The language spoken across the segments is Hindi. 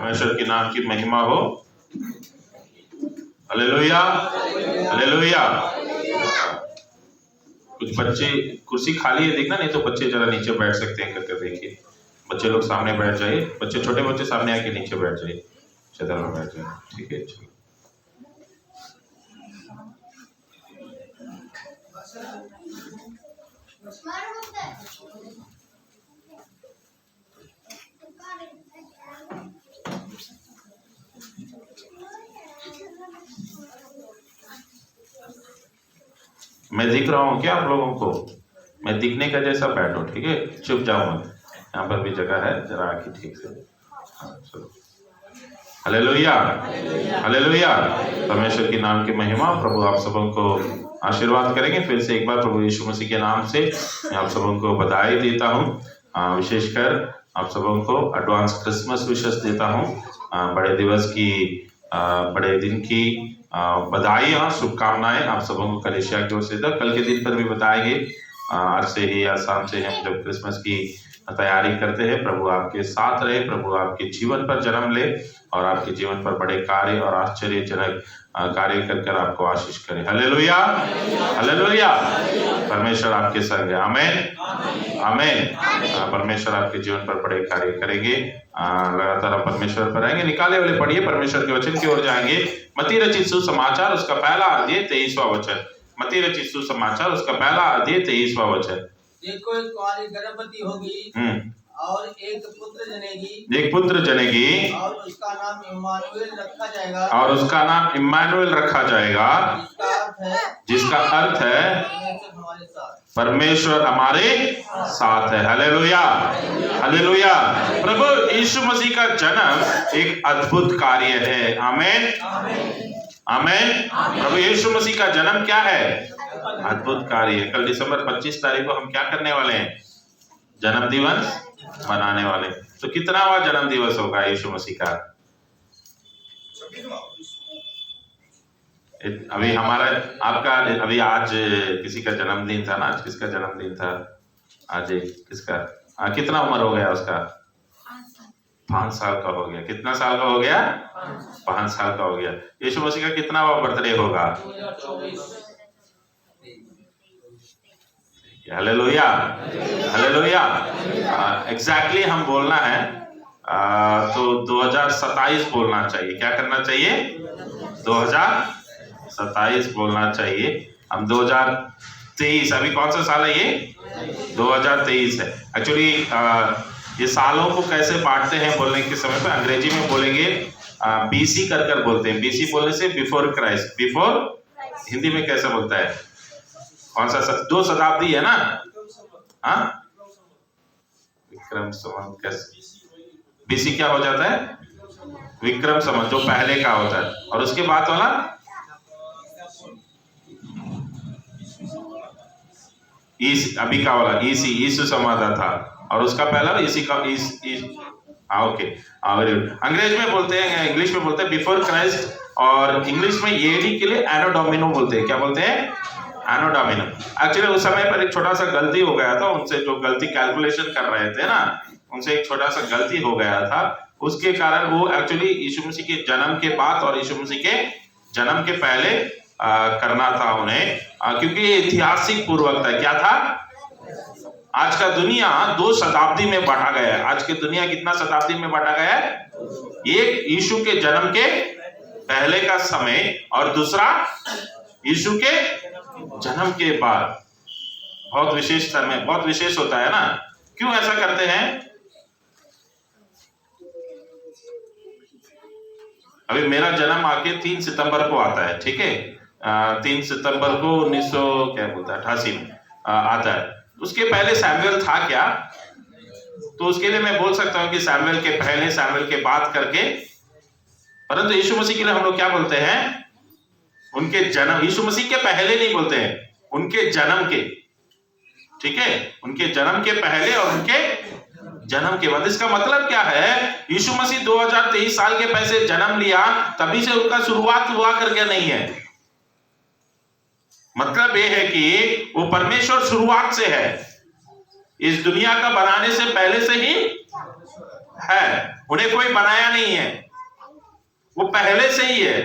परमेश्वर के नाम की महिमा हो। Hallelujah, hallelujah. कुछ बच्चे कुर्सी खाली है देखना, नहीं तो बच्चे जरा नीचे बैठ सकते हैं करके देखिए। बच्चे लोग सामने बैठ जाइए, बच्चे छोटे बच्चे सामने आके नीचे बैठ जाइए, चदर में बैठ जाइए, ठीक है। चलो मैं दिख रहा हूँ क्या आप लोगों को? मैं दिखने का जैसा बैठो, ठीक है, चुप जाओ मत। यहाँ पर भी जगह है, जरा आके ठीक से। हाँ, चलो। Hallelujah, hallelujah. परमेश्वर के नाम की महिमा। प्रभु आप सबों को आशीर्वाद करेंगे। फिर से एक बार प्रभु यीशु मसीह के नाम से मैं आप सबों को बधाई देता हूँ। विशेषकर आप सबों को एडवांस क्रिसमस विशेष देता हूँ। बड़े दिवस की बड़े दिन की बधाई, शुभकामनाएं आप सबों को कलीसिया की ओर से। कल के दिन पर भी बताएंगे। आज से ही या शाम से हम जब क्रिसमस की तैयारी करते हैं। प्रभु आपके साथ रहे, प्रभु आपके जीवन पर जन्म ले और आपके जीवन पर बड़े कार्य और आश्चर्यजनक कार्य कर आपको आशीष करे। Hallelujah, hallelujah. परमेश्वर आपके संग है। आमीन, आमीन। परमेश्वर आपके जीवन पर बड़े कार्य करेंगे। लगातार आप परमेश्वर पर रहेंगे। निकाले वाले पढ़िए, परमेश्वर के वचन की ओर जाएंगे। मत्ती रचित सुसमाचार उसका पहला अध्याय 23वां वचन। मत्ती रचित सुसमाचार उसका पहला अध्याय 23वां वचन। देखो एक कुंवारी गर्भवती होगी और एक पुत्र जनेगी, और उसका नाम इम्मानुएल रखा जाएगा, जिसका अर्थ है परमेश्वर हमारे साथ है। Hallelujah, hallelujah. प्रभु यीशु मसीह का जन्म एक अद्भुत कार्य है। आमीन, आमीन। प्रभु यीशु मसीह का जन्म क्या है? अद्भुत कार्य है। कल दिसंबर 25 तारीख को हम क्या करने वाले हैं? जन्म दिवस मनाने वाले। तो कितनावां जन्म दिवस होगा यीशु मसीह का? अभी हमारा आपका अभी आज किसी का जन्मदिन था ना? आज किसका जन्मदिन था? आज किसका? कितना उम्र हो गया उसका? 5 साल का हो गया। कितना साल का हो गया? 5 साल का हो गया। यीशु मसीह का कितनावां बर्थडे होगा? Hallelujah, hallelujah. एग्जैक्टली हम बोलना है तो 2027 बोलना चाहिए। क्या करना चाहिए? 2027 बोलना चाहिए। हम 2023, अभी कौन सा साल है ये? 2023 है। एक्चुअली ये सालों को कैसे बांटते हैं बोलने के समय पर अंग्रेजी में बोलेंगे बीसी कर बोलते हैं। बीसी बोलने से बिफोर क्राइस्ट। बिफोर हिंदी में कैसे बोलता है? कौन सा 2 शताब्दी है ना? हाँ, विक्रम संवत। कैसे बीसी क्या हो जाता है? विक्रम संवत, जो पहले का होता है। और उसके बाद वाला अभी का वाला ईसी, यीशु समादा था। और उसका पहला इसी का ओके। अंग्रेज में बोलते हैं, इंग्लिश में बोलते हैं बिफोर क्राइस्ट, और इंग्लिश में एडी के लिए एनो डोमिनो बोलते हैं। क्या बोलते हैं? एनो डोमिनो। एक्चुअली उस समय पर एक छोटा सा गलती हो गया था उनसे, जो गलती कैलकुलेशन कर रहे थे ना, उनसे एक छोटा सा गलती हो गया था। उसके कारण वो एक्चुअली यीशु मसीह के जन्म के बाद और यीशु मसीह के जन्म के पहले करना था उन्हें, क्योंकि ये ऐतिहासिक पूर्वक था। क्या था? आज का दुनिया 2 शताब्दी में बांटा गया है। आज की दुनिया कितना शताब्दी में बांटा गया है? एक यीशु के जन्म के पहले का समय और दूसरा यीशु के जन्म के बाद। बहुत विशेष समय, बहुत विशेष होता है ना। क्यों ऐसा करते हैं? अभी मेरा जन्म आके 3 सितंबर को आता है, ठीक है। 3 सितंबर को 1988 में आता है। उसके पहले सैमुएल था क्या? तो उसके लिए मैं बोल सकता हूं कि सैमुएल के पहले, सैमुएल के बाद करके। परंतु यीशु मसीह के लिए हम लोग क्या बोलते हैं? उनके जन्म। यीशु मसीह के पहले नहीं बोलते हैं, उनके जन्म के, ठीक है। उनके जन्म के पहले और उनके जन्म के बाद। इसका मतलब क्या है? यीशु मसीह 2023 साल के पहले जन्म लिया, तभी से उनका शुरुआत हुआ करके नहीं है। मतलब ये है कि वो परमेश्वर शुरुआत से है, इस दुनिया का बनाने से पहले से ही है, उन्हें कोई बनाया नहीं है, वो पहले से ही है।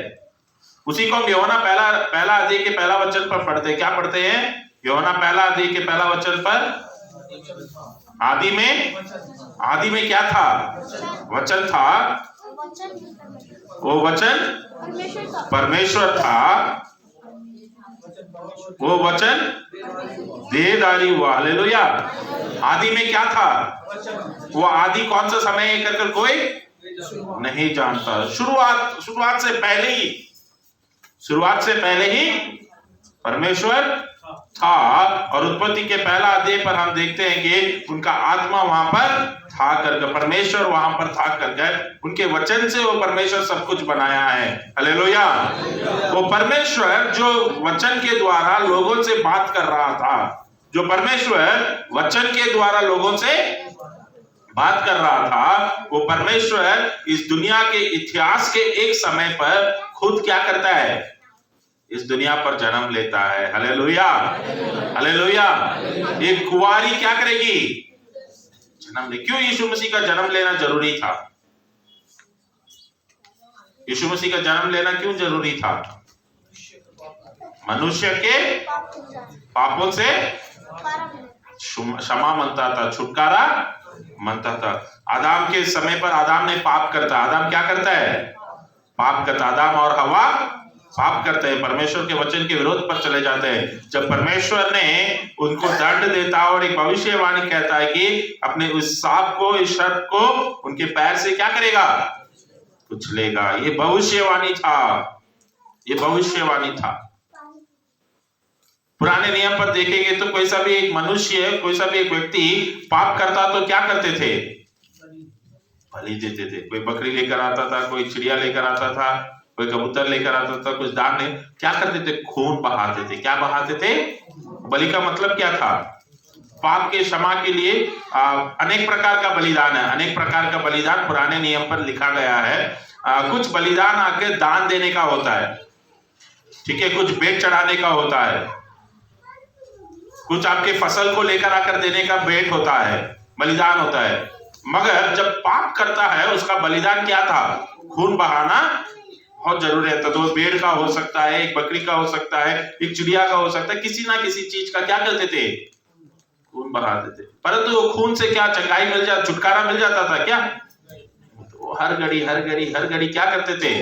उसी को हम यूहन्ना पहला अध्याय के पहला वचन पर पढ़ते, क्या पढ़ते हैं? यूहन्ना पहला अध्याय के पहला वचन पर, आदि में क्या था? वचन था, वो वचन परमेश्वर था, वो वचन देहधारी हुआ। हालेलुया। आदि में क्या था? वो आदि कौन सा समय है कर कोई नहीं जानता। शुरुआत से पहले ही परमेश्वर था। और उत्पत्ति के पहला अध्याय पर हम देखते हैं कि उनका आत्मा वहां पर था करके, परमेश्वर वहां पर था करके, उनके वचन से वो परमेश्वर सब कुछ बनाया है। हालेलुया। वो परमेश्वर जो वचन के द्वारा लोगों से बात कर रहा था, जो परमेश्वर वचन के द्वारा लोगों से बात कर रहा था, वो परमेश्वर इस दुनिया के इतिहास के एक समय पर खुद क्या करता है? इस दुनिया पर जन्म लेता है। Hallelujah, hallelujah. एक कुंवारी क्या करेगी? जन्म ले। क्यों यीशु मसीह का जन्म लेना जरूरी था? यीशु मसीह का जन्म लेना क्यों जरूरी था? मनुष्य के पापों से क्षमा मांगता था, छुटकारा मांगता था। आदम के समय पर आदम ने पाप करता। आदम क्या करता है? पाप करता। आदम और हवा पाप करते हैं, परमेश्वर के वचन के विरोध पर चले जाते हैं। जब परमेश्वर ने उनको दंड देता और एक भविष्यवाणी कहता है कि अपने उस सांप को, इस सर्प को उनके पैर से क्या करेगा? कुचलेगा। ये भविष्यवाणी था, ये भविष्यवाणी था। पुराने नियम पर देखेंगे तो कोई सा भी एक मनुष्य, कोई सा भी एक व्यक्ति पाप करता तो क्या करते थे? बलि देते थे। कोई बकरी लेकर आता था, कोई चिड़िया लेकर आता था, कोई कबूतर लेकर आता था, कुछ दान ले, क्या करते थे? खून बहाते थे। क्या बहाते थे? बलि का मतलब क्या था? पाप के क्षमा के लिए अनेक प्रकार का बलिदान है। अनेक प्रकार का बलिदान पुराने नियम पर लिखा गया है। कुछ बलिदान आके दान देने का होता है, ठीक है, कुछ भेंट चढ़ाने का होता है, कुछ आपके फसल को लेकर आकर देने का भेंट होता है, बलिदान होता है। मगर जब पाप करता है उसका बलिदान क्या था? खून बहाना बहुत जरूरी है। तो दो भेड़ का हो सकता है, एक बकरी का हो सकता है, एक चिड़िया का हो सकता है, किसी ना किसी चीज का क्या करते थे? खून बहाते थे। परंतु वो खून से क्या चंगाई मिल जाता, छुटकारा मिल जाता था क्या? तो हर घड़ी क्या करते थे?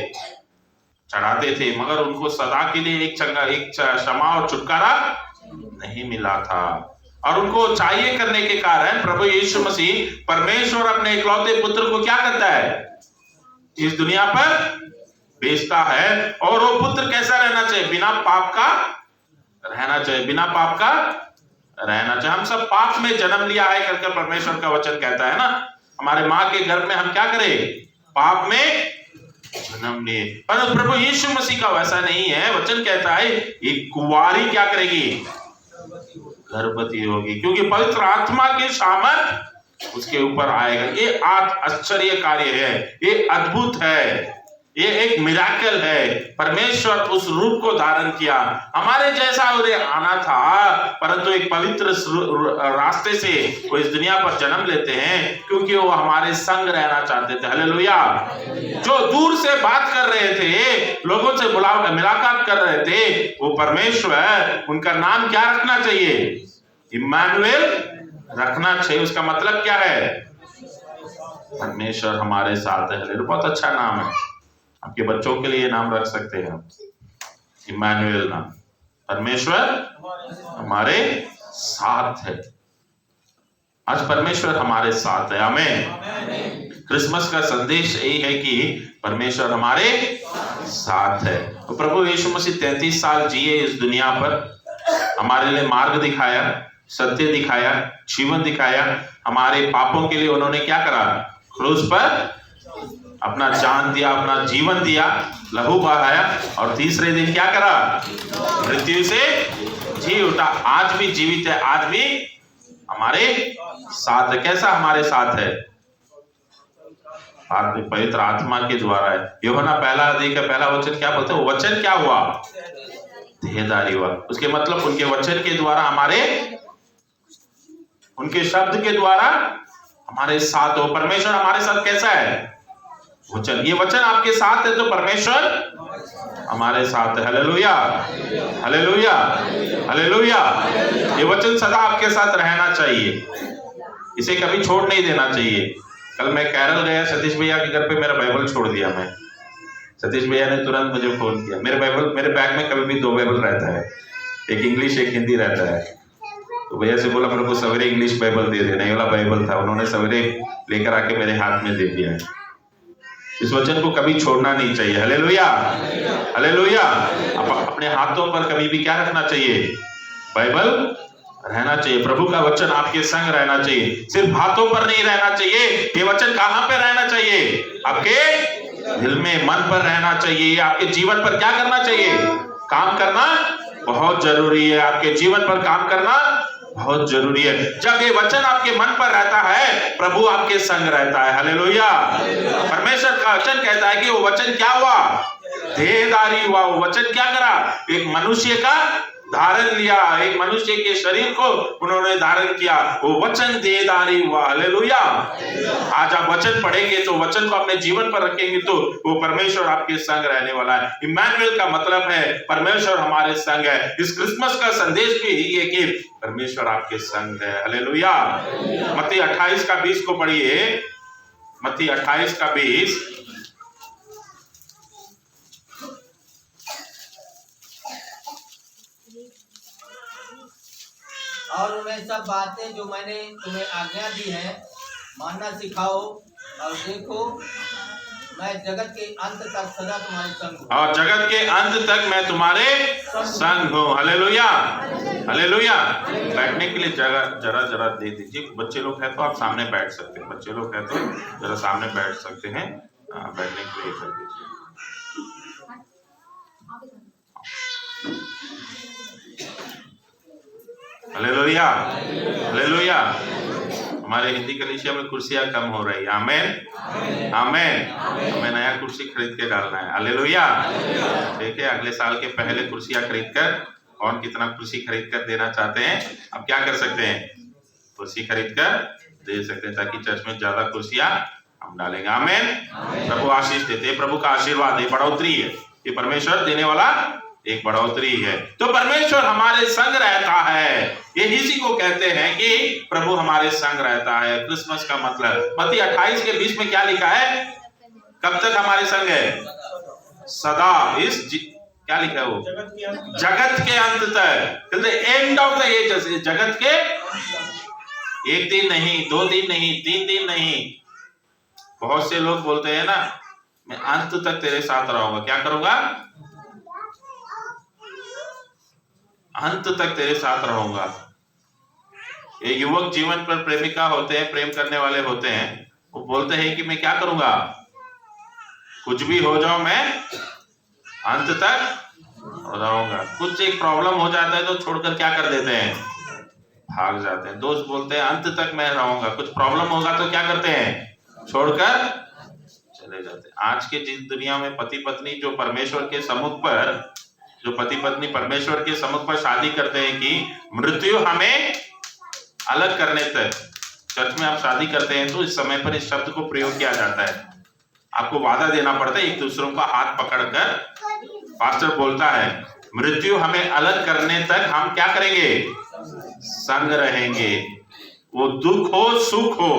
चढ़ाते थे, मगर उनको सदा के लिए एक क्षमा और छुटकारा नहीं मिला था। और उनको चाहिए करने के कारण प्रभु यीशु मसीह परमेश्वर अपने इकलौते पुत्र को क्या करता है? इस दुनिया पर भेजता है। और वो पुत्र कैसा रहना चाहिए? बिना पाप का रहना चाहिए, बिना पाप का रहना चाहिए। हम सब पाप में जन्म लिया है करके परमेश्वर का वचन कहता है ना। हमारे माँ के गर्भ में हम क्या करें? पाप में जन्म लिए। पर प्रभु यीशु मसीह का वैसा नहीं है। वचन कहता है एक कुंवारी क्या करेगी? गर्भवती होगी, क्योंकि पवित्र आत्मा के सामर्थ उसके ऊपर आएगा। ये आश्चर्य कार्य है, ये अद्भुत है, ये एक मिराकल है। परमेश्वर उस रूप को धारण किया, हमारे जैसा उन्हें आना था, परंतु एक पवित्र रास्ते से वो इस दुनिया पर जन्म लेते हैं, क्योंकि वो हमारे संग रहना चाहते थे। हालेलुया। जो दूर से बात कर रहे थे, लोगों से मुलाकात कर रहे थे, वो परमेश्वर, उनका नाम क्या रखना चाहिए? इम्मानुएल रखना चाहिए। उसका मतलब क्या है? परमेश्वर हमारे साथ है। बहुत अच्छा नाम है, आपके बच्चों के लिए नाम रख सकते हैं आप, इम्मानुएल नाम। परमेश्वर हमारे साथ है। आज परमेश्वर हमारे साथ है। आमीन। क्रिसमस का संदेश यही है कि परमेश्वर हमारे साथ है। तो प्रभु यीशु मसीह 33 साल जिए इस दुनिया पर, हमारे लिए मार्ग दिखाया, सत्य दिखाया, जीवन दिखाया। हमारे पापों के लिए उन्होंने क्या करा? क्रूस पर अपना जान दिया, अपना जीवन दिया, लहू बहाया, और तीसरे दिन क्या करा? मृत्यु से जी उठा। आज भी जीवित है, आज भी हमारे साथ है। कैसा हमारे साथ है? पवित्र आत्मा के द्वारा है। यूहन्ना पहला अध्याय का पहला वचन क्या बोलते हैं? वचन क्या हुआ? देहधारी हुआ। उसके मतलब उनके वचन के द्वारा हमारे, उनके शब्द के द्वारा हमारे साथ हो। परमेश्वर हमारे साथ कैसा है? वचन, ये वचन आपके साथ है तो परमेश्वर हमारे साथ है। Hallelujah, hallelujah, hallelujah. ये वचन सदा आपके साथ रहना चाहिए, इसे कभी छोड़ नहीं देना चाहिए। कल मैं केरल गया, सतीश भैया के घर पे मेरा बाइबल छोड़ दिया मैं। सतीश भैया ने तुरंत मुझे फोन किया। मेरे बैग में कभी भी 2 बाइबल रहता है, एक इंग्लिश एक हिंदी रहता है। तो भैया से बोला मेरे को सवेरे इंग्लिश बाइबल दे देना, ये वाला बाइबल था, उन्होंने सवेरे लेकर आके मेरे हाथ में दे दिया है। इस वचन को कभी छोड़ना नहीं चाहिए। Hallelujah, hallelujah. अपने हाथों पर कभी भी क्या रखना चाहिए? बाइबल रहना चाहिए। प्रभु का वचन आपके संग रहना चाहिए, सिर्फ हाथों पर नहीं रहना चाहिए। ये वचन कहां पे रहना चाहिए? आपके दिल में, मन पर रहना चाहिए। आपके जीवन पर क्या करना चाहिए? काम करना बहुत जरूरी है। आपके जीवन पर काम करना बहुत जरूरी है। जब ये वचन आपके मन पर रहता है, प्रभु आपके संग रहता है। हालेलुया। परमेश्वर का वचन कहता है कि वो वचन क्या हुआ? देहधारी हुआ। वो वचन क्या करा? एक मनुष्य का धारण लिया, एक मनुष्य के शरीर को उन्होंने धारण किया। वो वचन देहधारी हुआ। हालेलुया। आज आप वचन पढ़ेंगे तो वचन को अपने जीवन पर रखेंगे तो वो परमेश्वर आपके संग रहने वाला है। इम्मानुएल का मतलब है परमेश्वर हमारे संग है। इस क्रिसमस का संदेश भी यही है कि परमेश्वर आपके संग है। हालेलुया। मत्ती 28 का 20 को पढ़िए। मत्ती 28 का 20। और उन्हें सब बातें जो मैंने तुम्हें आज्ञा दी है मानना सिखाओ, और देखो मैं जगत के अंत तक सदा तुम्हारे संग हूँ। और जगत के अंत तक मैं तुम्हारे संग हूँ। Hallelujah, hallelujah. बैठने के लिए जगह जरा दे दीजिए। बच्चे लोग हैं तो आप सामने बैठ सकते हैं, बच्चे लोग हैं तो जरा सामने बैठ सकते हैं। बैठने के लिए कर दीजिए। Hallelujah, hallelujah. हमारे हिंदी कलीसिया में कुर्सियां कम हो रही है। आमेन, आमेन। हमें नया कुर्सी खरीद के डालना है। हालेलुया। ठीक है, अगले साल के पहले कुर्सियां खरीद कर, कौन कितना कुर्सी खरीद कर देना चाहते हैं, अब क्या कर सकते हैं? कुर्सी खरीद कर दे सकते हैं, ताकि चर्च में ज्यादा कुर्सियां हम डालेंगे। आमेन। प्रभु आशीष देते हैं, प्रभु का आशीर्वाद है, बढ़ोतरी है। ये परमेश्वर देने वाला एक बढ़ोतरी है। तो परमेश्वर हमारे संग रहता है, ये इसी को कहते हैं कि प्रभु हमारे संग रहता है। क्रिसमस का मतलब मत्ती 28 के 20 में क्या लिखा है? कब तक हमारे संग है? सदा। क्या लिखा है वो? जगत के अंत तक, एंड ऑफ द एजेस। जगत के, एक दिन नहीं, 2 दिन नहीं, 3 दिन नहीं। बहुत से लोग बोलते हैं ना, मैं अंत तक तेरे साथ रहूंगा। क्या करूंगा? अंत तक तेरे साथ रहूंगा। ये युवक जीवन पर प्रेमिका होते हैं, प्रेम करने वाले होते हैं, वो बोलते हैं कि मैं क्या करूंगा, कुछ भी हो जाओ मैं अंत तक रहूंगा। कुछ एक प्रॉब्लम हो जाता है तो छोड़कर क्या कर देते हैं? भाग जाते हैं। दोस्त बोलते हैं अंत तक मैं रहूंगा, कुछ प्रॉब्लम होगा तो क्या करते हैं? छोड़कर चले जाते हैं। आज के जिस दुनिया में पति पत्नी जो परमेश्वर के सम्मुख पर, जो पति पत्नी परमेश्वर के सम्मुख पर शादी करते हैं कि मृत्यु हमें अलग करने तक, चर्च में आप शादी करते हैं तो इस समय पर इस शब्द को प्रयोग किया जाता है। आपको वादा देना पड़ता है, एक दूसरों का हाथ पकड़कर पास्टर बोलता है मृत्यु हमें अलग करने तक हम क्या करेंगे? संग रहेंगे। वो दुख हो सुख हो,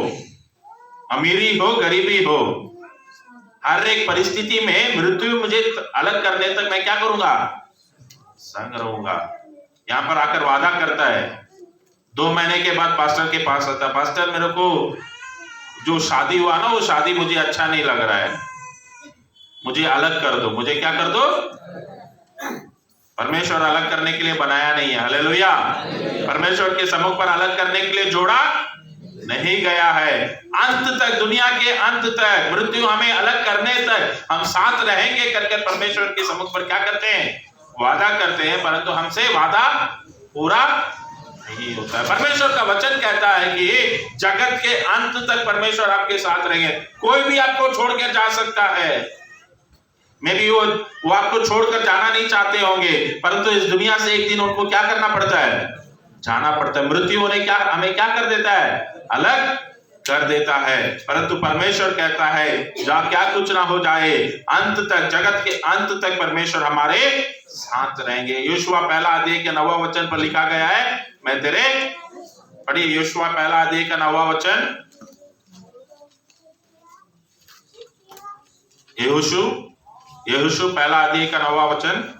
अमीरी हो गरीबी हो, हर एक परिस्थिति में मृत्यु मुझे अलग करने तक मैं क्या करूंगा? संग रहूंगा। यहां पर आकर वादा करता है। 2 महीने के बाद पास्टर के पास आता, पास्टर मेरे को जो शादी हुआ ना, वो शादी मुझे अच्छा नहीं लग रहा है, मुझे अलग कर दो। मुझे क्या कर दो? परमेश्वर अलग करने के लिए बनाया नहीं है। हालेलुया। परमेश्वर के सम्मुख पर अलग करने के लिए जोड़ा नहीं गया है। अंत तक, दुनिया के अंत तक, मृत्यु हमें अलग करने तक हम साथ रहेंगे करके परमेश्वर के सम्मुख पर क्या करते हैं? वादा करते हैं, परंतु हमसे वादा पूरा नहीं होता है। परमेश्वर का वचन कहता है कि जगत के अंत तक परमेश्वर आपके साथ रहेंगे। कोई भी आपको छोड़कर जा सकता है। मे बी वो आपको छोड़कर जाना नहीं चाहते होंगे, परंतु इस दुनिया से एक दिन उनको क्या करना पड़ता है? जाना पड़ता है। मृत्यु हमें क्या कर देता है? अलग कर देता है, परंतु परमेश्वर कहता है जा क्या कुछ ना हो जाए, अंत तक, जगत के अंत तक परमेश्वर हमारे साथ रहेंगे। यहोशुआ पहला अध्याय के 9वां वचन पर लिखा गया है, मैं तेरे, पढ़िए यहोशुआ पहला अध्याय का 9वां वचन, यहोशू पहला अध्याय का 9वां वचन।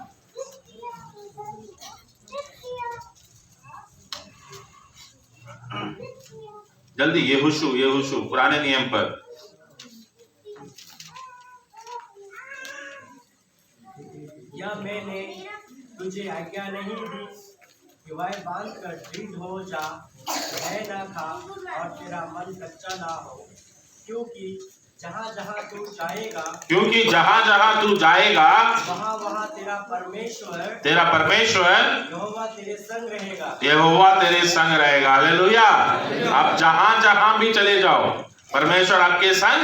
जल्दी, यहोशू पुराने नियम पर। क्या मैंने तुझे आज्ञा नहीं दी कि वह बांध कर दृढ़ हो जा, भय न खा और तेरा मन कच्चा ना हो, क्योंकि जहाँ जहाँ तू जाएगा वहाँ वहाँ तेरा परमेश्वर यहोवा तेरे संग रहेगा। हालेलुया। आप जहाँ जहाँ भी चले जाओ, परमेश्वर आपके संग।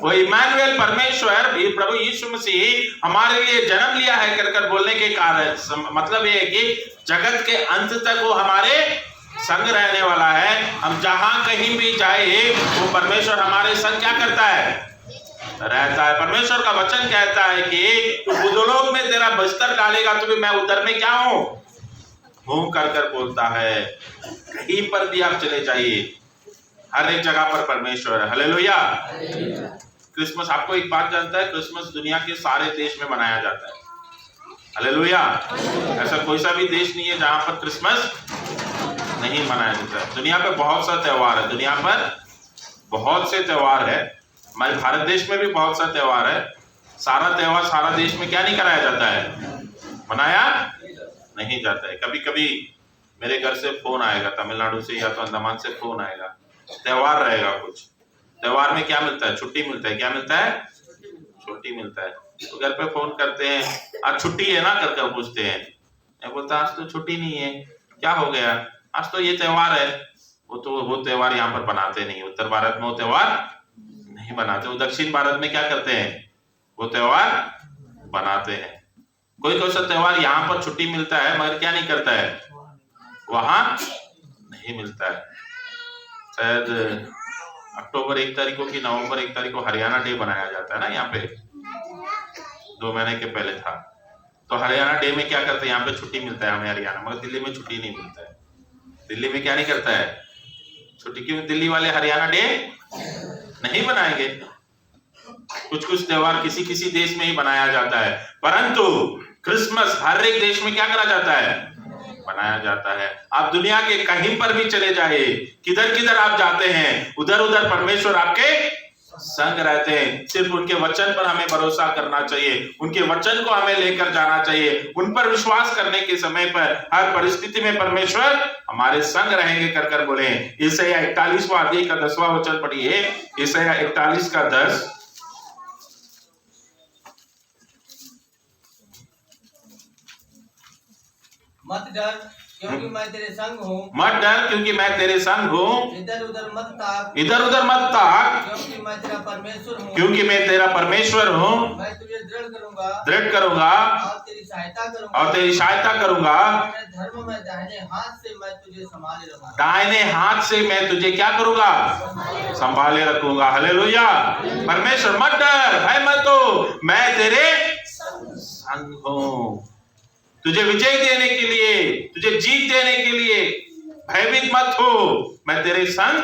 वो इमानुएल परमेश्वर, प्रभु यीशु मसीह हमारे लिए जन्म लिया है कर बोलने के कारण मतलब ये है कि जगत के अंत तक वो हमारे संग रहने वाला है। हम जहां कहीं भी जाए वो परमेश्वर हमारे संग क्या करता है, रहता है। परमेश्वर का वचन कहता है कि तू बुद्धलोक में तेरा बस्तर डालेगा तो भी मैं उधर में क्या हूं, घूम कर बोलता है। कहीं पर भी आप चले जाइए, हर एक जगह पर परमेश्वर है। हालेलुया। क्रिसमस, आपको एक बात जानता है, क्रिसमस दुनिया के सारे देश में मनाया जाता है। हालेलुया। ऐसा कोई सा भी देश नहीं है जहां पर क्रिसमस नहीं मनाया जाता है। दुनिया पे बहुत सा त्योहार है, दुनिया पर बहुत से त्योहार है। हमारे भारत देश में भी बहुत सा त्योहार है। सारा त्योहार सारा देश में क्या नहीं कराया जाता है, मनाया नहीं जाता है। कभी कभी मेरे घर से फोन आएगा, तमिलनाडु से या तो अंडमान से फोन आएगा, त्योहार रहेगा कुछ, त्योहार में क्या मिलता है, छुट्टी मिलता है। क्या मिलता है, छुट्टी मिलता है। तो घर पे फोन करते हैं, आज छुट्टी है ना, करके पूछते हैं। मैं बोलता आज तो छुट्टी नहीं है, क्या हो गया, आज तो ये त्योहार है। वो त्योहार यहाँ पर बनाते नहीं, उत्तर भारत में वो त्योहार नहीं बनाते। वो दक्षिण भारत में क्या करते हैं, वो त्योहार बनाते हैं। कोई सा त्योहार यहाँ पर छुट्टी मिलता है मगर क्या नहीं करता है, वहां नहीं मिलता है। शायद अक्टूबर 1 तारीख को कि नवंबर 1 तारीख को हरियाणा डे बनाया जाता है ना, यहाँ पे 2 महीने के पहले था। तो हरियाणा डे में क्या करते हैं, यहाँ पे छुट्टी मिलता है हमें हरियाणा, मगर दिल्ली में छुट्टी नहीं मिलता है। दिल्ली में क्या नहीं करता है, छुट्टी। क्यों, दिल्ली वाले हरियाणा डे नहीं बनाएंगे। कुछ त्योहार किसी देश में ही बनाया जाता है, परंतु क्रिसमस हर एक देश में क्या करा जाता है, बनाया जाता है। आप दुनिया के कहीं पर भी चले जाए, किधर आप जाते हैं, उधर परमेश्वर आपके संग रहते हैं। सिर्फ उनके वचन पर हमें भरोसा करना चाहिए, उनके वचन को हमें लेकर जाना चाहिए। उन पर विश्वास करने के समय पर हर परिस्थिति में परमेश्वर हमारे संग रहेंगे कर बोले। यशायाह 41वां अध्याय का 10वां वचन पढ़िए, यशायाह 41 का 10। मत डर क्योंकि मैं तेरे संग हूँ, मत डर क्योंकि मैं तेरे संग हूँ, इधर उधर मत ताक क्योंकि मैं तेरा परमेश्वर हूँ, क्योंकि मैं तेरा परमेश्वर हूँ। मैं तुझे दृढ़ करूंगा और तेरी सहायता करूंगा। धर्म में दाहिने हाथ से मैं तुझे संभाले रखूंगा, दाहिने हाथ से मैं तुझे क्या करूंगा, संभाले रखूंगा। हालेलुया। परमेश्वर, मत डर, भय मत हो, मैं तेरे संग हूँ। तुझे विजय देने के लिए, तुझे जीत देने के लिए भयभीत मत हो, मैं तेरे संग।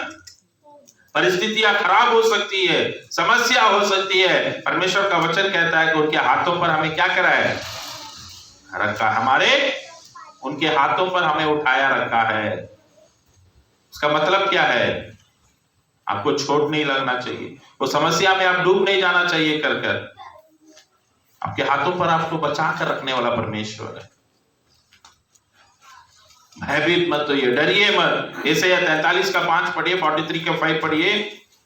परिस्थितियां खराब हो सकती है, समस्या हो सकती है, परमेश्वर का वचन कहता है कि उनके हाथों पर हमें क्या करा है, रखा। हमारे उनके हाथों पर हमें उठाया रखा है। इसका मतलब क्या है, आपको चोट नहीं लगना चाहिए, वो समस्या में आप डूब नहीं जाना चाहिए कर आपके हाथों पर आपको बचा कर रखने वाला परमेश्वर है। भयभीत मत होइए, डरिए मत। यशायाह 43 का 5 पढ़िए, 43 का 5 पढ़िए।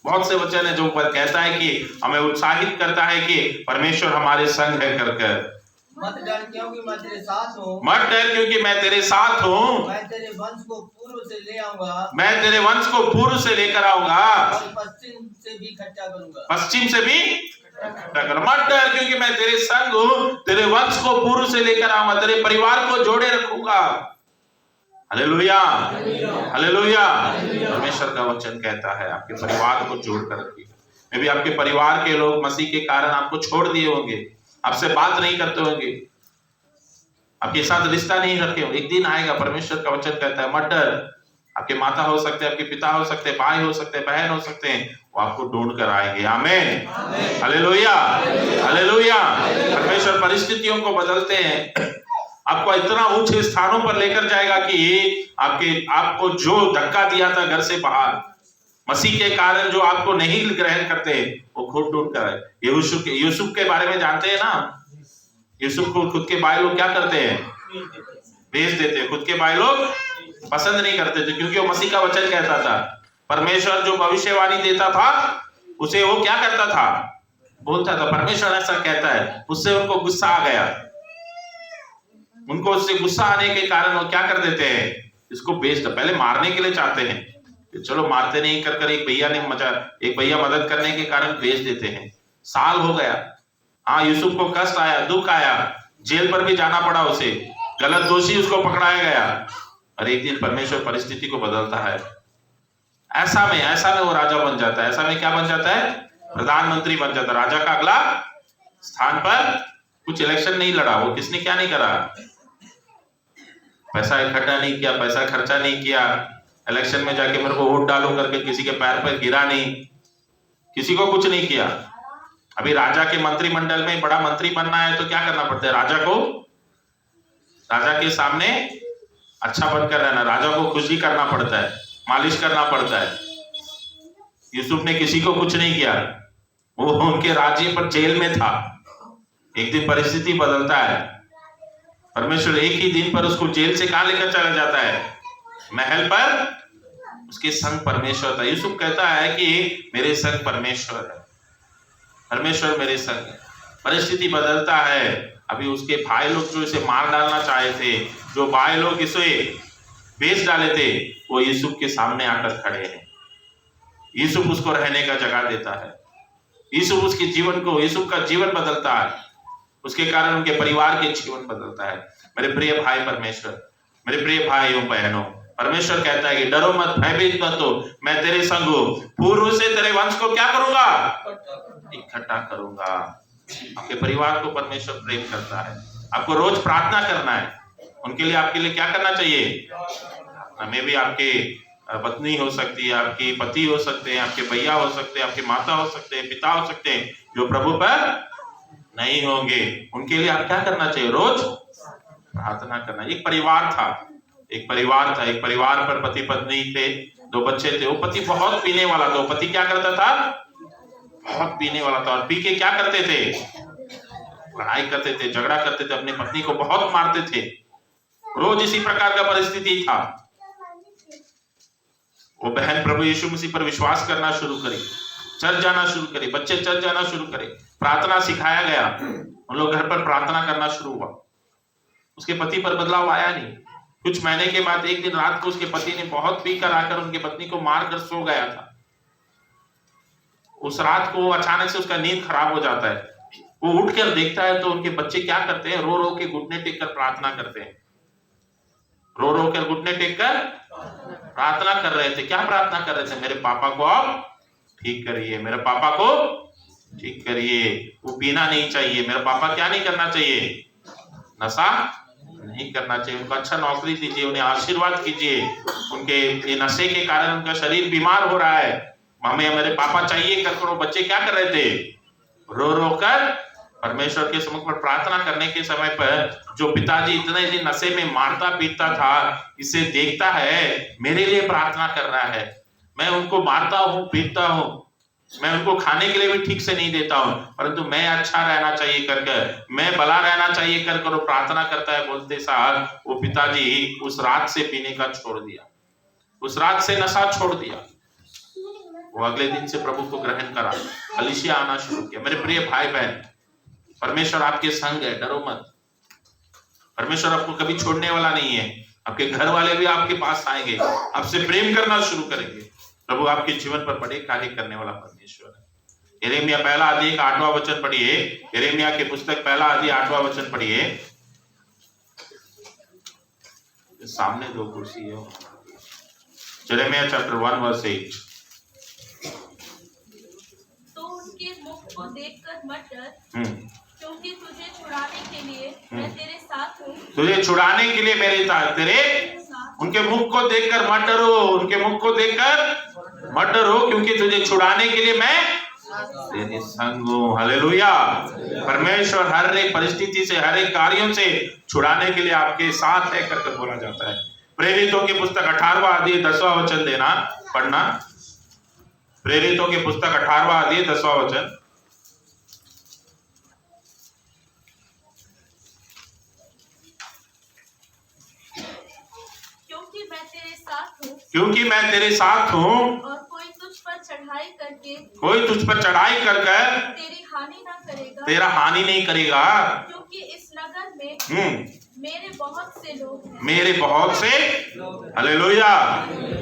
बहुत से वचन है जो कहता है कि हमें उत्साहित करता है कि परमेश्वर हमारे संग है कर। मत डर क्योंकि मैं तेरे साथ हूँ, मत डर क्योंकि मैं तेरे साथ हूँ। मैं तेरे वंश को पूर्व से ले आऊंगा, मैं तेरे वंश को पूर्व से लेकर आऊंगा और पश्चिम से भी इकट्ठा करूंगा, पश्चिम से भी इकट्ठा करूंगा। मत डर क्योंकि मैं तेरे संग हूँ, तेरे वंश को पूर्व से लेकर आऊंगा, तेरे परिवार को जोड़े रखूंगा। Hallelujah, hallelujah. परमेश्वर का वचन कहता है आपके परिवार को जोड़ कर रखिए। मे भी आपके परिवार के लोग मसीह के कारण आपको छोड़ दिए होंगे, आपसे बात नहीं करते होंगे, आपके साथ रिश्ता नहीं रखे होंगे। एक दिन आएगा, परमेश्वर का वचन कहता है मत डर। आपके माता हो सकते हैं, आपके पिता हो सकते हैं, भाई हो सकते हैं, बहन हो सकते हैं, वो आपको ढूंढ कर आएंगे। आमीन, हालेलुया, हालेलुया। परमेश्वर परिस्थितियों को बदलते हैं, आपको इतना ऊंचे स्थानों पर लेकर जाएगा कि आपको जो धक्का दिया था घर से बाहर, मसीह के कारण जो आपको नहीं ग्रहण करते, वो खुद ढूंढ कर आए। यूसुफ के बारे में जानते हैं ना, यूसुफ को खुद के भाई लोग क्या करते हैं, बेच देते हैं। खुद के भाई लोग पसंद नहीं करते थे, क्योंकि वो मसीह का वचन कहता था। परमेश्वर जो भविष्यवाणी देता था उसे वो क्या करता था, बोलता था परमेश्वर ऐसा कहता है। उससे उनको गुस्सा आ गया, उनको उससे गुस्सा आने के कारण वो क्या कर देते हैं, इसको बेच दो। पहले मारने के लिए चाहते हैं, चलो मारते नहीं कर एक भैया मदद करने के कारण बेच देते हैं। साल हो गया, हाँ यूसुफ को कष्ट आया, दुख आया, जेल पर भी जाना पड़ा उसे, गलत दोषी उसको पकड़ाया गया। और एक दिन परमेश्वर परिस्थिति को बदलता है। ऐसा में वो राजा बन जाता है। ऐसा में क्या बन जाता है, प्रधानमंत्री बन जाता है। राजा का अगला स्थान पर कुछ इलेक्शन नहीं लड़ा, वो किसने क्या नहीं करा, पैसा इकट्ठा नहीं किया, पैसा खर्चा नहीं किया, इलेक्शन में जाके मेरे को वोट डालो करके किसी के पैर पर गिरा नहीं, किसी को कुछ नहीं किया। अभी राजा के मंत्रिमंडल में बड़ा मंत्री बनना है तो क्या करना पड़ता है, राजा के सामने अच्छा बनकर रहना, राजा को खुशी करना पड़ता है, मालिश करना पड़ता है। यूसुफ ने किसी को कुछ नहीं किया, वो उनके राज्य पर जेल में था। एक दिन परिस्थिति बदलता है, परमेश्वर एक ही दिन पर उसको जेल से कहां लेकर चला जाता है, महल पर। उसके संग परमेश्वर था। यूसुफ कहता है कि मेरे संग परमेश्वर है, परमेश्वर मेरे संग है। परिस्थिति बदलता है। अभी उसके भाई लोग जो इसे मार डालना चाहे थे, जो भाई लोग इसे बेच डाले थे, वो यूसुफ के सामने आकर खड़े हैं। यूसुफ उसको रहने का जगह देता है। यूसुफ का जीवन बदलता है, उसके कारण उनके परिवार के जीवन बदलता है। मेरे प्रिय भाई परमेश्वर, मेरे प्रिय भाइयों बहनों, परमेश्वर कहता है कि डरो मत, भयभीत मत हो, मैं तेरे संग हूं। पूर्व से तेरे वंश को क्या करूंगा, इकट्ठा करूंगा। आपके परिवार को परमेश्वर प्रेम करता है। आपको रोज प्रार्थना करना है उनके लिए। आपके लिए क्या करना चाहिए, हमें भी आपके पत्नी हो सकती है, आपकी पति हो सकते हैं, आपके भैया हो सकते हैं, आपके माता हो सकते हैं, पिता हो सकते हैं, जो प्रभु पर नहीं होंगे, उनके लिए आप क्या करना चाहिए, रोज प्रार्थना करना। एक परिवार था, एक परिवार पर पति पत्नी थे, 2 बच्चे थे। वो पति बहुत पीने वाला था। वो पति क्या करता था, बहुत पीने वाला था, और पी के क्या करते थे, लड़ाई करते थे, झगड़ा करते थे, अपनी पत्नी को बहुत मारते थे। रोज इसी प्रकार का परिस्थिति था। वो बहन प्रभु यीशु मसीह पर विश्वास करना शुरू करी, चर्च जाना शुरू करी, बच्चे चर्च जाना शुरू करे, प्रार्थना सिखाया गया, उन लोग घर पर प्रार्थना करना शुरू हुआ। उसके पति पर बदलाव आया नहीं। कुछ महीने के बाद एक दिन रात को उसके पति ने बहुत पीकर आकर उनकी पत्नी को मारकर सो गया था। उस रात को अचानक से उसका नींद खराब हो जाता है। वो उठकर देखता है तो उनके बच्चे क्या करते हैं, रो रो के घुटने टेक कर प्रार्थना करते हैं। रो रो कर घुटने टेक कर प्रार्थना कर रहे थे। क्या प्रार्थना कर रहे थे, मेरे पापा को आप ठीक करिए, मेरे पापा को ठीक करिए, वो पीना नहीं चाहिए, मेरा पापा क्या नहीं करना चाहिए, नशा नहीं करना चाहिए, उनको अच्छा नौकरी दीजिए, उन्हें आशीर्वाद कीजिए, उनके ये नशे के कारण उनका शरीर बीमार हो रहा है, हमें मेरे पापा चाहिए कर करो। बच्चे क्या कर रहे थे, रो रो कर परमेश्वर के सम्मुख पर प्रार्थना करने के समय पर जो पिताजी इतने दिन नशे में मारता पीटता था, इसे देखता है मेरे लिए प्रार्थना कर रहा है। मैं उनको मारता हूँ, पीटता हूँ, मैं उनको खाने के लिए भी ठीक से नहीं देता हूँ, परंतु मैं अच्छा रहना चाहिए कर मैं भला रहना चाहिए कर प्रार्थना करता है। बोलते साहब वो पिताजी उस रात से पीने का छोड़ दिया, उस रात से नशा छोड़ दिया। वो अगले दिन से प्रभु को ग्रहण करा, कलीसिया आना शुरू किया। मेरे प्रिय भाई बहन, परमेश्वर आपके संग है, डरो मत। परमेश्वर आपको कभी छोड़ने वाला नहीं है। आपके घर वाले भी आपके पास आएंगे, आपसे प्रेम करना शुरू करेंगे। प्रभु आपके जीवन पर बड़े कार्य करने वाला परमेश्वर है। यिर्मयाह 1 अध्याय 8वां वचन पढ़िए। यिर्मयाह की पुस्तक 1 अध्याय 8वां वचन पढ़िए। सामने 2 कुर्सी है। यिर्मयाह चैप्टर 1 वर्स 8। तो उनके मुख को देखकर मत डर, क्योंकि तुझे छुड़ाने के लिए मैं तेरे साथ हूँ। तुझे छुड़ाने के लिए मेरे साथ तेरे उनके मुख को देखकर मत डरो, उनके मुख को देखकर मत डरो, क्योंकि तुझे छुड़ाने के लिए मैं तेरे संग हूँ। हालेलुया। परमेश्वर हर एक परिस्थिति से, हर एक कार्यों से छुड़ाने के लिए आपके साथ है करके बोला जाता है। प्रेरितों की पुस्तक 18वां अध्याय 10वां वचन देना पढ़ना। प्रेरितों की पुस्तक 18वां अध्याय 10वां वचन। क्योंकि मैं तेरे साथ हूँ और कोई तुझ पर चढ़ाई करके तेरी हानि ना करेगा, तेरा हानि नहीं करेगा, क्योंकि इस नगर में मेरे बहुत से हालेलुया।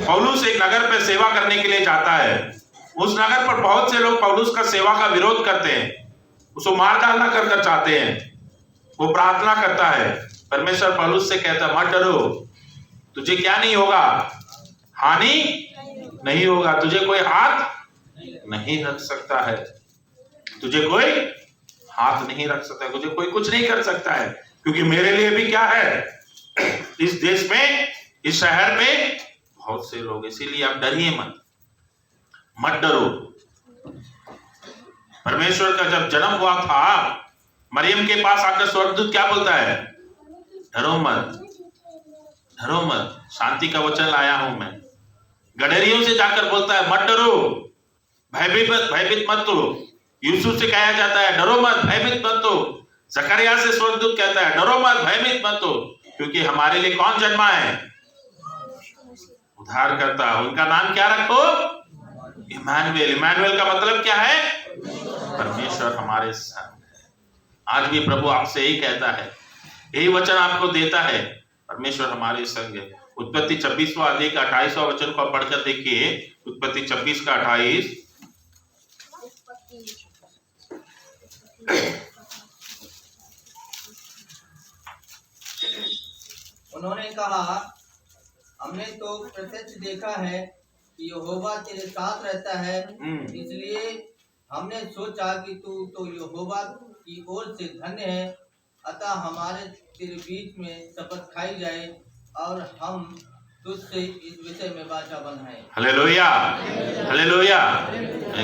पौलुस एक नगर पे सेवा करने के लिए जाता है। उस नगर पर बहुत से लोग पौलुस का सेवा का विरोध करते हैं, उसको मार डालना कर चाहते हैं। वो प्रार्थना करता है, परमेश्वर पौलुस से कहता है मत डरो, तुझे क्या नहीं होगा, हानि नहीं होगा, तुझे कोई हाथ नहीं रख सकता है, तुझे कोई हाथ नहीं रख सकता है, तुझे कोई कुछ नहीं कर सकता है, क्योंकि मेरे लिए भी क्या है, इस देश में, इस शहर में बहुत से लोग, इसीलिए आप डरिए मत डरो। परमेश्वर का जब जन्म हुआ था, मरियम के पास आकर स्वर्गदूत क्या बोलता है, डरो मत, शांति का वचन लाया हूं मैं। गडरियों से जाकर बोलता है मत डरो, भयभीत मत हो। यूसुफ से कहा जाता है डरो मत, भयभीत मत हो। जकरिया से स्वर्गदूत कहता है डरो मत, भयभीत मत हो, क्योंकि हमारे लिए कौन जन्मा है, उद्धार करता। उनका नाम क्या रखो, इमानुएल। इमानुएल का मतलब क्या है, परमेश्वर हमारे संग है। आज भी प्रभु आपसे यही कहता है, यही वचन आपको देता है, परमेश्वर हमारे संग है। उत्पत्ति 26वां अध्याय का 28वां वचन को पढ़कर देखिए। उत्पत्ति 26 का 28। उन्होंने कहा, हमने तो प्रत्यक्ष देखा है कि यहोवा तेरे साथ रहता है, इसलिए हमने सोचा कि तू तो यहोवा की ओर से धन्य है, अतः हमारे तेरे बीच में शपथ खाई जाए और हम तुझसे इस विषय में वाचा बंधाएं। Hallelujah, hallelujah.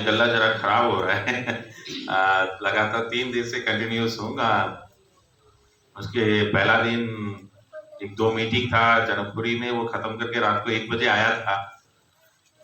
गला जरा खराब हो रहा है। लगातार 3 दिन से कंटिन्यूस होगा। उसके पहला दिन 1-2 मीटिंग था जनकपुरी में, वो खत्म करके रात को 1 बजे आया था।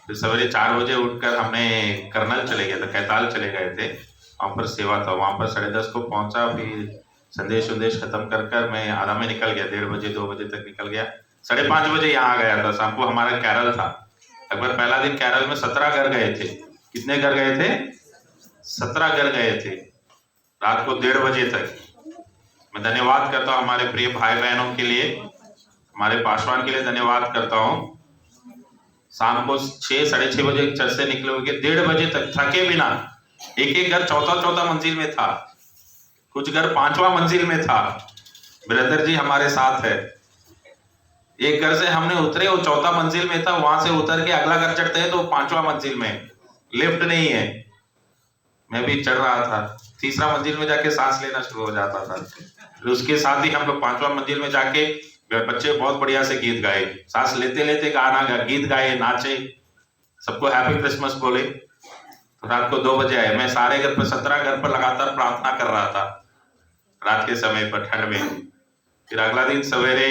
फिर सवेरे 4 बजे उठकर हमने करनल चले गए थे, कैताल चले गए थे, वहां पर सेवा था। वहां पर 10:30 को पहुंचा, फिर संदेश खत्म कर मैं आधा में निकल गया, 1:30 बजे 2 बजे तक निकल गया। 5:30 बजे यहाँ आ गया था। शाम को हमारा कैरल था। अकबर पहला दिन कैरल में 17 घर गए थे। कितने घर गए थे, 17 घर गए थे, रात को 1:30 बजे तक। मैं धन्यवाद करता हूँ हमारे प्रिय भाई बहनों के लिए, हमारे पासवान के लिए धन्यवाद करता हूँ। शाम को 6 साढ़े 6 बजे चर्च से निकले हुए 1:30 बजे तक थके बिना। एक घर चौथा मंजिल में था, कुछ घर 5वां मंजिल में था। ब्रदर जी हमारे साथ है। एक घर से हमने उतरे, वो 4था मंजिल में था, वहां से उतर के अगला घर चढ़ते हैं तो 5वां मंजिल में, लिफ्ट नहीं है। मैं भी चढ़ रहा था, 3रा मंजिल में जाके सांस लेना शुरू हो जाता था। फिर उसके साथ ही हम लोग 5वां मंजिल में जाके, बच्चे बहुत बढ़िया से गीत गाए, सांस लेते लेते गाना गीत गाए, नाचे, सबको हैप्पी क्रिसमस बोले। तो रात को 2 बजे आए। मैं सारे घर पर 17 घर पर लगातार प्रार्थना कर रहा था रात के समय पर, ठंड में। फिर अगला दिन सवेरे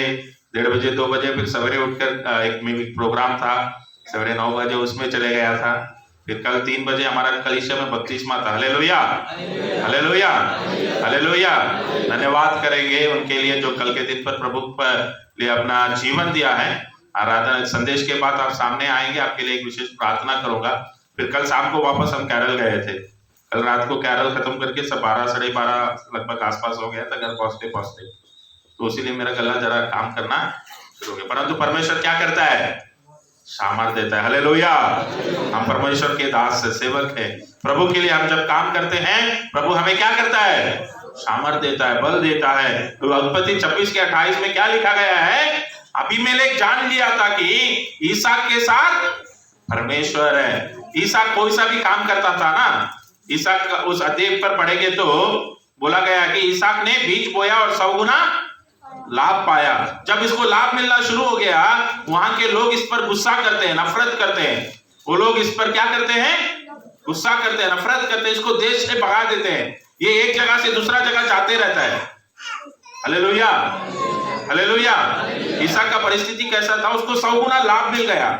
1:30 बजे 2 बजे फिर सवेरे उठकर एक प्रोग्राम था, सवेरे 9 बजे उसमें चले गया था। फिर कल 3 बजे हमारा कलीसिया में बपतिस्मा था। Hallelujah, hallelujah, hallelujah. धन्यवाद करेंगे उनके लिए जो कल के दिन पर प्रभु पर लिए अपना जीवन दिया है। आराधना संदेश के बाद आप सामने आएंगे, आपके लिए एक विशेष प्रार्थना करूंगा। फिर कल शाम को वापस हम कैरल गए थे। कल रात को कैरल खत्म करके सब 12 साढ़े 12 लगभग आसपास हो गया था घर पहुंचते। तो इसीलिए मेरा गला जरा काम करना शुरू हो गया। परंतु परमेश्वर क्या करता है, सामर्थ देता है। हालेलुया। हम परमेश्वर के दास से सेवक है। प्रभु के लिए हम जब काम करते हैं, प्रभु हमें क्या करता है, सामर्थ देता है, बल देता है। तो उत्पत्ति 26 के 28 में क्या लिखा गया है, अबीमेलेक जान लिया था कि ईसाक के साथ परमेश्वर है। ईसाक कोई सा भी काम करता था ना, ईसाक उस अध्याय पर पढ़ेंगे तो बोला गया कि ईसाक ने बीज बोया और 100 गुना लाभ पाया। जब इसको लाभ मिलना शुरू हो गया, वहां के लोग इस पर गुस्सा करते हैं, नफरत करते हैं। वो लोग इस पर क्या करते हैं? गुस्सा करते हैं, नफरत करते हैं, इसको देश से भगा देते हैं। ये एक जगह से दूसरा जगह जाते रहता है। Hallelujah, hallelujah. ईसाक का परिस्थिति कैसा था? उसको 100 गुना लाभ मिल गया,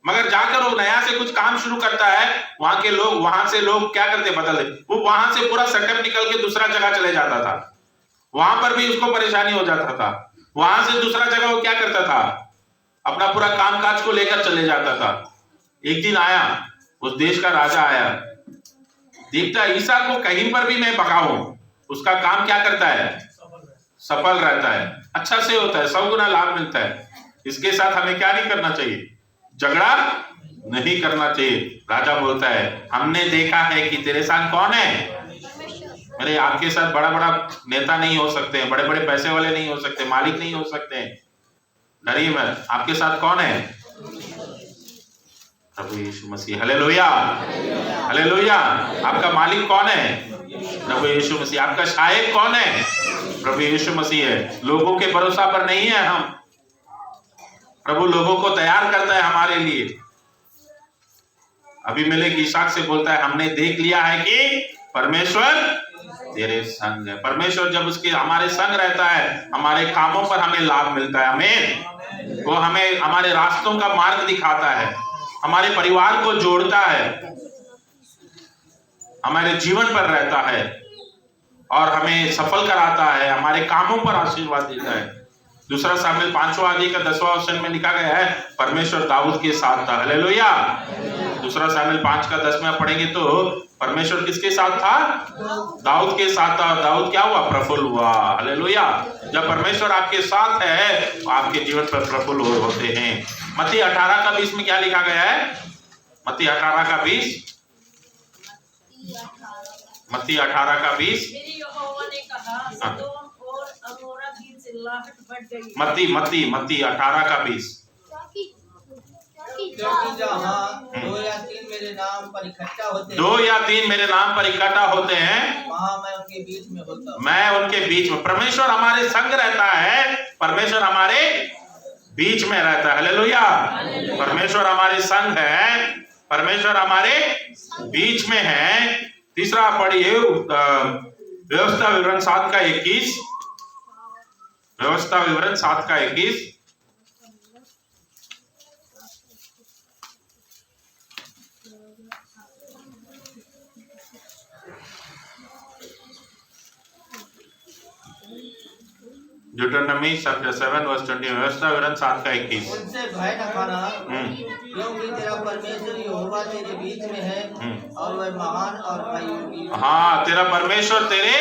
मगर जाकर वो नया से कुछ काम शुरू करता है। वहां के लोग, वहां से लोग क्या करते, बदल दे। वो वहां से पूरा सेटअप निकल के दूसरा जगह चले जाता था, वहां पर भी उसको परेशानी हो जाता था। वहां से दूसरा जगह वो क्या करता था, अपना पूरा कामकाज को लेकर चले जाता था। एक दिन आया, उस देश का राजा आया, देखता ईसाक को कहीं पर भी मैं भगाऊं, उसका काम क्या करता है? सफल रहता है, अच्छा से होता है, 100 गुना लाभ मिलता है। इसके साथ हमें क्या नहीं करना चाहिए? झगड़ा नहीं करना चाहिए। राजा बोलता है, हमने देखा है कि तेरे साथ कौन है? मेरे आपके साथ बड़ा बड़ा नेता नहीं हो सकते हैं, बड़े बड़े पैसे वाले नहीं हो सकते, मालिक नहीं हो सकते हैं, डरिए मत। आपके साथ कौन है? प्रभु यीशु मसीह। Hallelujah, hallelujah. आपका मालिक कौन है? प्रभु यीशु मसीह। आपका सहायक कौन है? प्रभु यीशु मसीह है। लोगों के भरोसा पर नहीं है हम, प्रभु लोगों को तैयार करता है हमारे लिए। अबीमेलेक ईसाक से बोलता है, हमने देख लिया है कि परमेश्वर तेरे संग है। परमेश्वर जब उसके हमारे संग रहता है, हमारे कामों पर हमें लाभ मिलता है। आमीन। वो हमें हमारे रास्तों का मार्ग दिखाता है, हमारे परिवार को जोड़ता है, हमारे जीवन पर रहता है और हमें सफल कराता है, हमारे कामों पर आशीर्वाद देता है। दूसरा सामुएल 5वां अध्याय का 10वां वचन में लिखा गया है, परमेश्वर दाऊद के साथ था। हालेलुया। दूसरा सामुएल 5 का 10 में पढ़ेंगे तो परमेश्वर किसके साथ था? दाऊद के साथ था। दाऊद क्या हुआ? प्रफुल्ल हुआ। हालेलुया। जब परमेश्वर आपके साथ है तो आपके जीवन पर प्रफुल्ल होते हैं। मत्ती 18 का 20 में क्या लिखा गया है? मत्ती 18 का 20, मत्ती 18 का 20। मत्ती 18 का 20। क्योंकि जहाँ 2 या 3 मेरे नाम पर इकट्ठा होते हैं, 2 या 3 मेरे नाम पर इकट्ठा होते हैं, वहाँ मैं उनके बीच में होता हूँ। मैं उनके बीच में। परमेश्वर हमारे संग रहता है, परमेश्वर हमारे बीच में रहता है। हालेलुया। परमेश्वर हमारे संग है, परमेश्वर हमारे बीच में है। तीसरा पढ़िए व्यवस्था विवरण 7 का 21। व्यवस्था विवरण 7 का 21। ड्यूटरनमी चैप्टर 7 वर्स 20। व्यवस्था विवरण 7 का 21। उनसे भय न खाना, क्योंकि तेरा परमेश्वर यहोवा तेरे बीच में है और वह महान और भयंकर। हाँ, तेरा परमेश्वर तेरे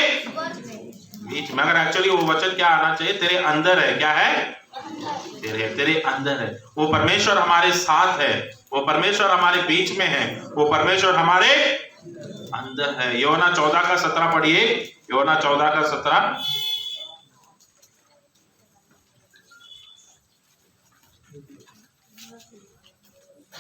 बीच में। अगर एक्चुअली वो वचन क्या आना चाहिए? तेरे अंदर है। क्या है? तेरे अंदर है। वो परमेश्वर हमारे साथ है, वो परमेश्वर हमारे बीच में है, वो परमेश्वर हमारे अंदर है। योना 14 का 17 पढ़िए। योना 14 का 17।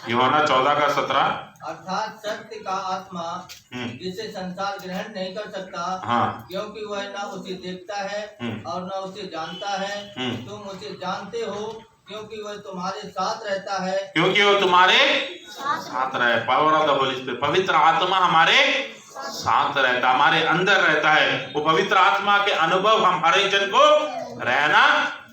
यूहन्ना 14 का 17। अर्थात सत्य का आत्मा जिसे संसार ग्रहण नहीं कर सकता, हाँ। क्योंकि वह न उसे देखता है और न उसे जानता है। तुम उसे जानते हो क्योंकि वह तुम्हारे साथ रहता है। क्योंकि वो तुम्हारे साथ रहे। Power of the Holi spirit. पवित्र आत्मा हमारे साथ रहता, हमारे अंदर रहता है। वो पवित्र आत्मा के अनुभव हम हर एक जन को रहना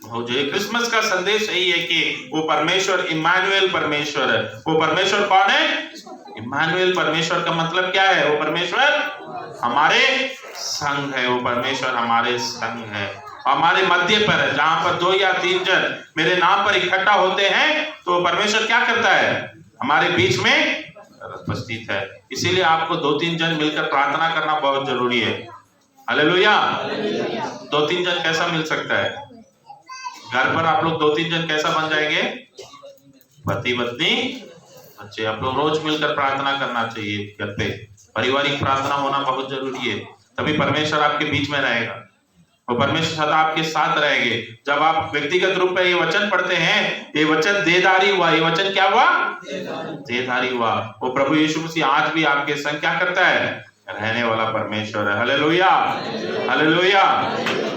हो जाए। क्रिसमस का संदेश यही है कि वो परमेश्वर इम्मानुएल परमेश्वर है। वो परमेश्वर कौन है? इम्मानुएल परमेश्वर का मतलब क्या है? वो परमेश्वर हमारे संग है, वो परमेश्वर हमारे संग है, हमारे मध्य पर है। जहां पर 2 या 3 जन मेरे नाम पर इकट्ठा होते हैं तो परमेश्वर क्या करता है? हमारे बीच में उपस्थित है। इसीलिए आपको 2-3 जन मिलकर प्रार्थना करना बहुत जरूरी है। हालेलुया। 2-3 जन कैसा मिल सकता है? घर पर आप लोग 2-3 जन कैसा बन जाएंगे? पति पत्नी बच्चे। आप लोग रोज मिलकर प्रार्थना करना चाहिए। घर पे पारिवारिक प्रार्थना होना बहुत जरूरी है, तभी परमेश्वर आपके बीच में रहेगा। वो परमेश्वर सदा आपके साथ रहेंगे। जब आप व्यक्तिगत रूप में ये वचन पढ़ते हैं, ये वचन देहधारी हुआ। ये वचन क्या हुआ? देहधारी हुआ। वो प्रभु यीशु मसीह आज भी आपके संग क्या करता है? रहने वाला परमेश्वर है। Hallelujah, hallelujah,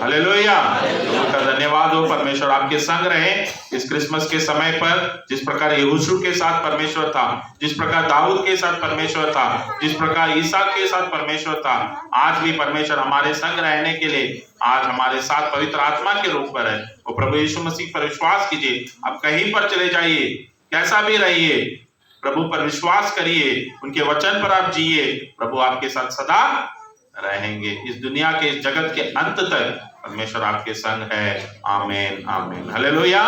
hallelujah. प्रभु का धन्यवाद हो। परमेश्वर आपके संग रहे इस क्रिसमस के समय पर। जिस प्रकार यहोशू के साथ परमेश्वर था, जिस प्रकार दाऊद के साथ परमेश्वर था, जिस प्रकार ईसा के साथ परमेश्वर था, आज भी परमेश्वर हमारे संग रहने के लिए आज हमारे साथ पवित्र आत्मा के रूप में है। वो प्रभु यीशु मसीह पर विश्वास कीजिए। आप कहीं पर चले जाइए, कैसा भी रहिए, प्रभु पर विश्वास करिए, उनके वचन पर आप जिए, प्रभु आपके साथ सदा रहेंगे। इस दुनिया के, इस जगत के अंत तक परमेश्वर आपके संग है। आमीन, आमीन, हालेलुया।